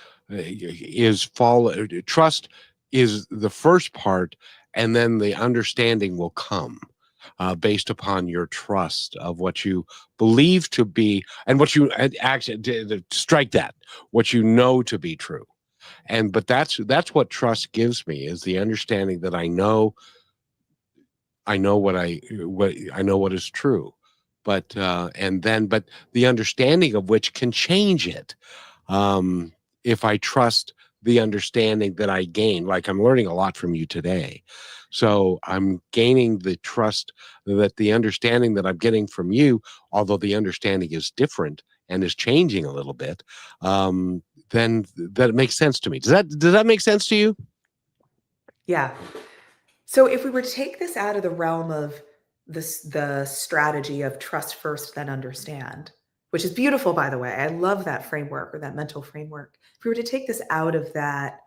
trust is the first part, and then the understanding will come based upon your trust of what you believe to be, and what you actually strike that, what you know to be true. But that's what trust gives me, is the understanding that I know what I know what is true. But the understanding of which can change it. If I trust the understanding that I gain, like I'm learning a lot from you today. So I'm gaining the trust that the understanding that I'm getting from you, although the understanding is different and is changing a little bit, then that makes sense to me. Does that make sense to you? Yeah. So if we were to take this out of the realm of the strategy of trust first, then understand, which is beautiful, by the way. I love that framework, or that mental framework. If we were to take this out of that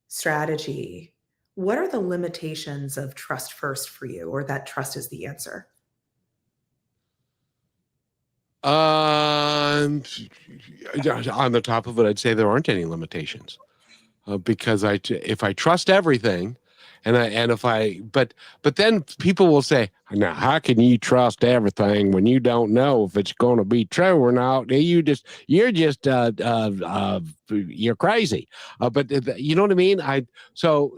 strategy, what are the limitations of trust first for you, or that trust is the answer? On the top of it, I'd say there aren't any limitations, because if I trust everything, but then people will say, now how can you trust everything when you don't know if it's going to be true or not? You're crazy. But you know what I mean? So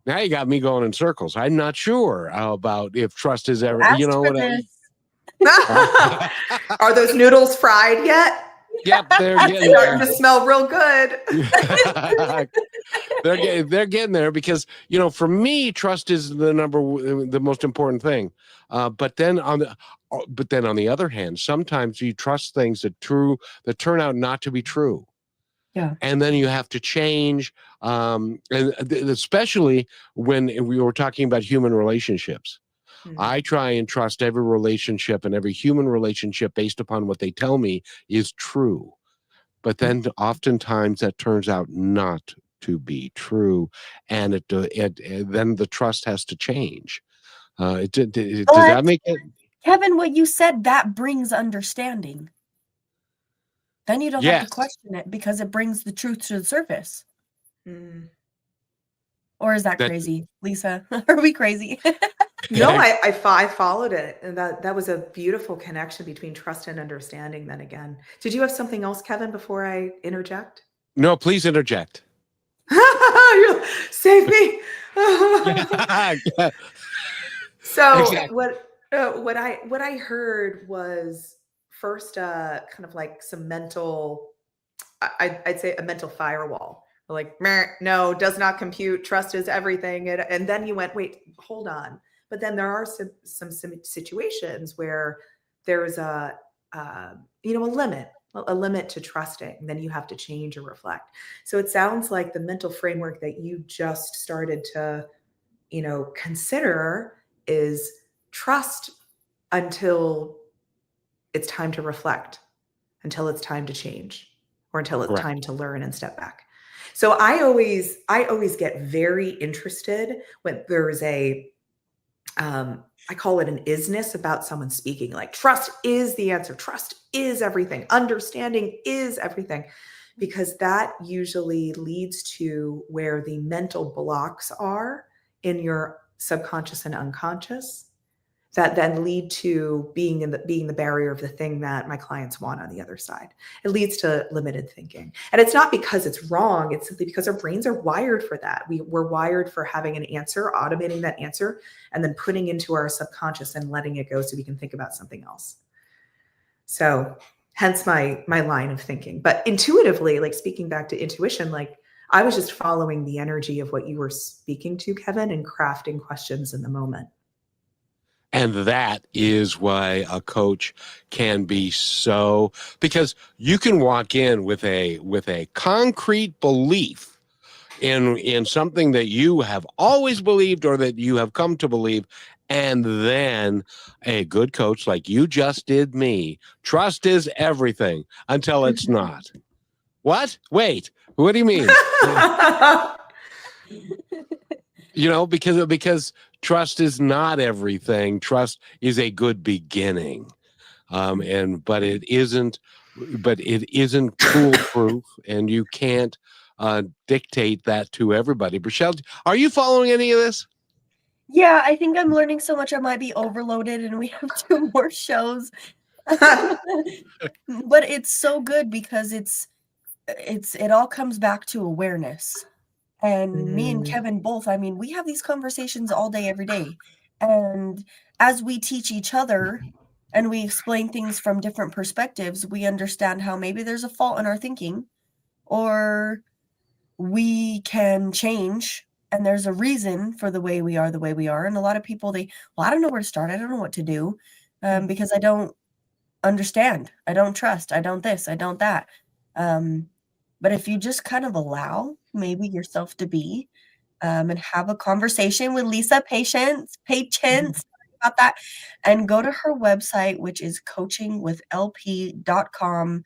now you got me going in circles. I'm not sure about if trust is ever, Asked for this. Are those noodles fried yet? Yep, they're getting starting to smell real good. They're getting there, because for me, trust is the most important thing. But then on the other hand, sometimes you trust things that turn out not to be true. Yeah. And then you have to change, and especially when we were talking about human relationships. I try and trust every relationship and every human relationship based upon what they tell me is true. But then oftentimes that turns out not to be true, and then the trust has to change. Does that make it? Kevin, what you said, that brings understanding. Then you don't have to Yes. question it because it brings the truth to the surface. Mm. Or is that crazy, Lisa? Are we crazy? No, I followed it, and that was a beautiful connection between trust and understanding. Then again, did you have something else, Kevin, before I interject? No, please interject. Save me. Yeah. So Exactly. what I heard was first kind of like some mental, I'd say a mental firewall. Like, meh, no, does not compute. Trust is everything. And then you went, wait, hold on. But then there are some situations where there's a limit to trusting. Then you have to change or reflect. So it sounds like the mental framework that you just started to, consider is trust until it's time to reflect, until it's time to change, or until it's Correct. time to learn and step back. So I always get very interested when there's I call it an isness about someone speaking, like trust is the answer. Trust is everything. Understanding is everything, because that usually leads to where the mental blocks are in your subconscious and unconscious, that then lead to being the barrier of the thing that my clients want on the other side. It leads to limited thinking. And it's not because it's wrong, it's simply because our brains are wired for that. We're wired for having an answer, automating that answer, and then putting into our subconscious and letting it go so we can think about something else. So hence my line of thinking. But intuitively, like speaking back to intuition, like I was just following the energy of what you were speaking to, Kevin, and crafting questions in the moment. And that is why a coach can be so, because you can walk in with a concrete belief in something that you have always believed or that you have come to believe, and then a good coach like you just did me, trust is everything until it's not. What? Wait, what do you mean? Because trust is not everything. Trust is a good beginning, but it isn't foolproof, and you can't dictate that to everybody. Rochelle, are you following any of this? Yeah, I think I'm learning so much I might be overloaded, and we have 2 more shows. But it's so good because it all comes back to awareness. And me and Kevin both, I mean, we have these conversations all day, every day. And as we teach each other and we explain things from different perspectives, we understand how maybe there's a fault in our thinking, or we can change, and there's a reason for the way we are. And a lot of people, I don't know where to start. I don't know what to do, because I don't understand. I don't trust. I don't this. I don't that. But if you just kind of allow maybe yourself to be, and have a conversation with Lisa Pachence about that, and go to her website, which is coachingwithlp.com.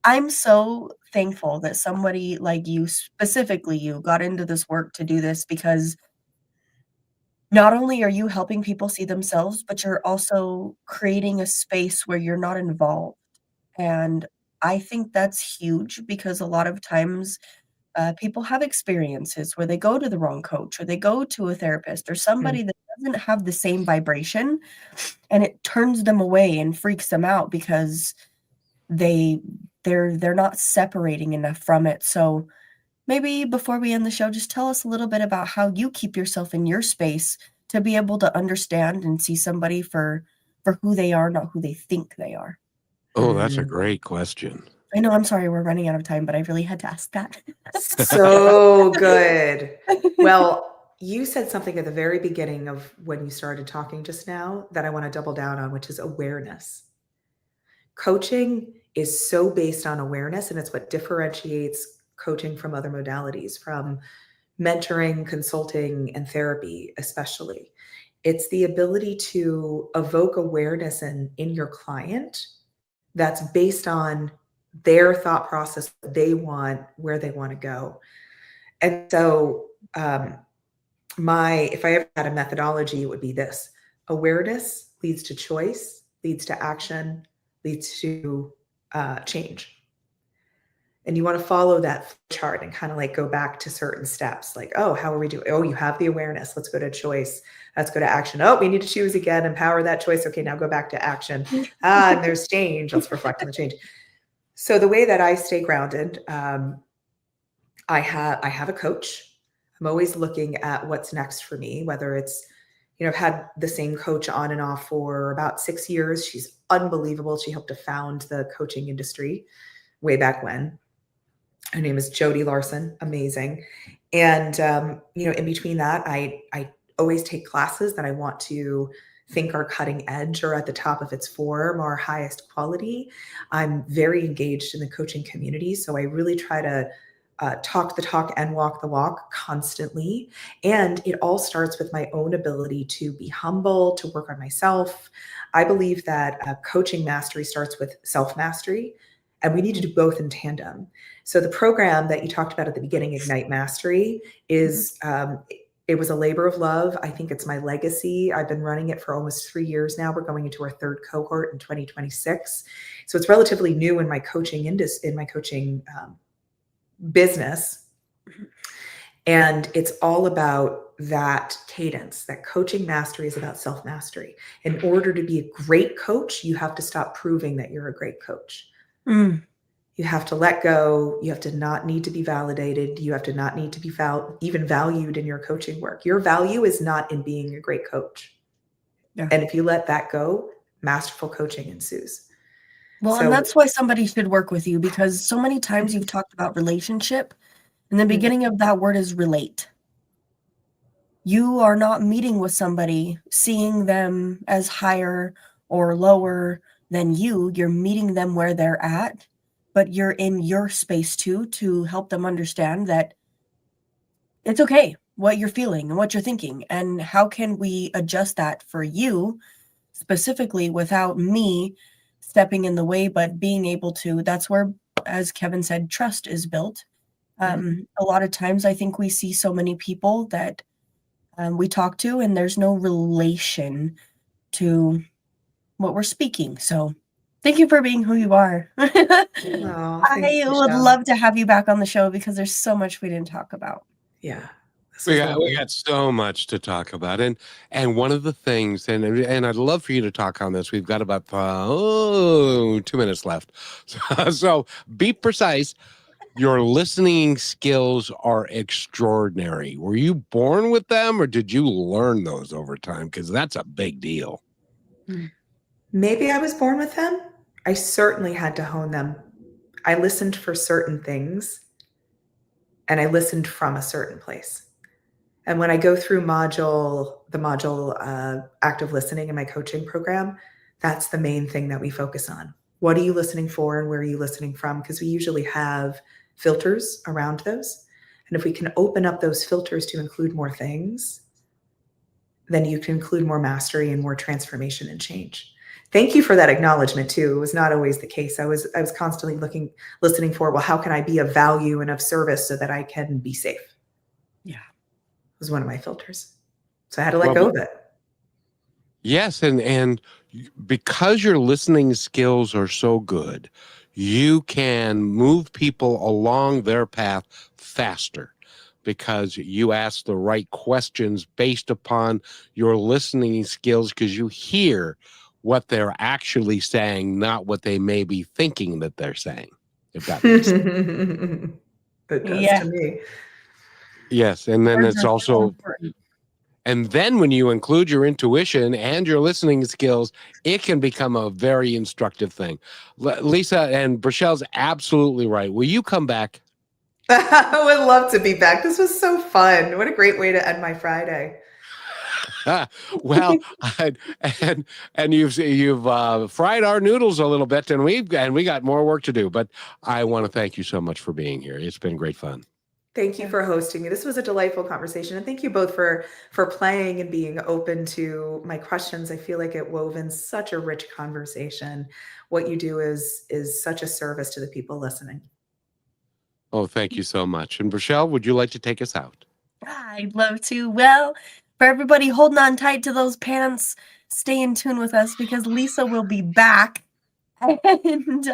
I'm so thankful that somebody like you, specifically you, got into this work to do this, because not only are you helping people see themselves, but you're also creating a space where you're not involved. And I think that's huge, because a lot of times people have experiences where they go to the wrong coach, or they go to a therapist or somebody that doesn't have the same vibration, and it turns them away and freaks them out because they're not separating enough from it. So maybe before we end the show, just tell us a little bit about how you keep yourself in your space to be able to understand and see somebody for who they are, not who they think they are. Oh, that's a great question. I know, I'm sorry, we're running out of time, but I really had to ask that. So good. Well, you said something at the very beginning of when you started talking just now that I want to double down on, which is awareness. Coaching is so based on awareness, and it's what differentiates coaching from other modalities, from mentoring, consulting, and therapy, especially. It's the ability to evoke awareness in your client that's based on their thought process, what they want, where they want to go. And so if I ever had a methodology, it would be this: awareness leads to choice, leads to action, leads to change. And you want to follow that chart and kind of like go back to certain steps. Like, oh, how are we doing? Oh, you have the awareness. Let's go to choice. Let's go to action. Oh, we need to choose again, empower that choice. Okay, now go back to action. And there's change. Let's reflect on the change. So the way that I stay grounded, I have a coach. I'm always looking at what's next for me, whether it's, I've had the same coach on and off for about 6 years. She's unbelievable. She helped to found the coaching industry way back when. Her name is Jody Larson. Amazing. And, in between that, I always take classes that I want to think are cutting edge or at the top of its form or highest quality. I'm very engaged in the coaching community. So I really try to talk the talk and walk the walk constantly. And it all starts with my own ability to be humble, to work on myself. I believe that coaching mastery starts with self-mastery, and we need to do both in tandem. So the program that you talked about at the beginning, Ignite Mastery, is it was a labor of love. I think it's my legacy. I've been running it for almost 3 years now. We're going into our third cohort in 2026. So it's relatively new in my coaching business. And it's all about that cadence. That coaching mastery is about self-mastery. In order to be a great coach, you have to stop proving that you're a great coach. You have to let go. You have to not need to be validated. You have to not need to be even valued in your coaching work. Your value is not in being a great coach. Yeah. And if you let that go, masterful coaching ensues. Well, and that's why somebody should work with you, because so many times you've talked about relationship, and the beginning of that word is relate. You are not meeting with somebody, seeing them as higher or lower than you. You're meeting them where they're at, but you're in your space too, to help them understand that it's okay what you're feeling and what you're thinking, and how can we adjust that for you specifically without me stepping in the way, but being able to. That's where, as Kevin said, trust is built. A lot of times I think we see so many people that we talk to, and there's no relation to what we're speaking. So thank you for being who you are. I would love to have you back on the show, because there's so much we didn't talk about. Yeah. We got so much to talk about. And one of the things, and I'd love for you to talk on this. We've got about 2 minutes left. So be precise. Your listening skills are extraordinary. Were you born with them, or did you learn those over time? Because that's a big deal. Maybe I was born with them. I certainly had to hone them. I listened for certain things, and I listened from a certain place. And when I go through the module active listening in my coaching program, that's the main thing that we focus on. What are you listening for, and where are you listening from? Because we usually have filters around those. And if we can open up those filters to include more things, then you can include more mastery and more transformation and change. Thank you for that acknowledgement too. It was not always the case. I was constantly listening for, well, how can I be of value and of service so that I can be safe? Yeah. It was one of my filters. So I had to let go of it. Yes. And because your listening skills are so good, you can move people along their path faster, because you ask the right questions based upon your listening skills, because you hear what they're actually saying, not what they may be thinking that they're saying, if that makes sense. It does to me. Yes, and then it's also, and then when you include your intuition and your listening skills, it can become a very instructive thing. Lisa and Brachelle's absolutely right. Will you come back? I would love to be back. This was so fun. What a great way to end my Friday. Well, and you've fried our noodles a little bit, and we got more work to do. But I want to thank you so much for being here. It's been great fun. Thank you for hosting me. This was a delightful conversation, and thank you both for playing and being open to my questions. I feel like it wove in such a rich conversation. What you do is such a service to the people listening. Oh, thank you so much. And Rochelle, would you like to take us out? I'd love to. Well, for everybody holding on tight to those pants, stay in tune with us because Lisa will be back. And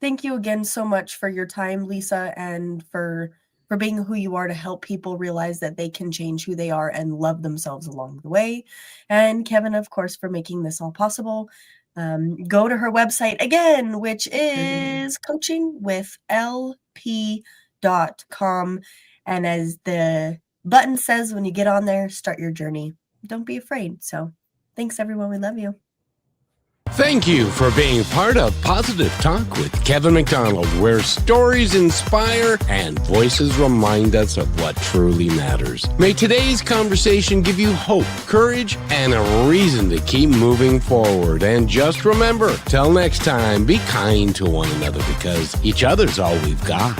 thank you again so much for your time, Lisa, and for being who you are to help people realize that they can change who they are and love themselves along the way. And Kevin, of course, for making this all possible. Go to her website again, which is coachingwithlp.com. And as the button says when you get on there, start your journey. Don't be afraid. So thanks, everyone. We love you. Thank you for being part of Positive Talk with Kevin McDonald, where stories inspire and voices remind us of what truly matters. May today's conversation give you hope, courage, and a reason to keep moving forward. And just remember, till next time, be kind to one another because each other's all we've got.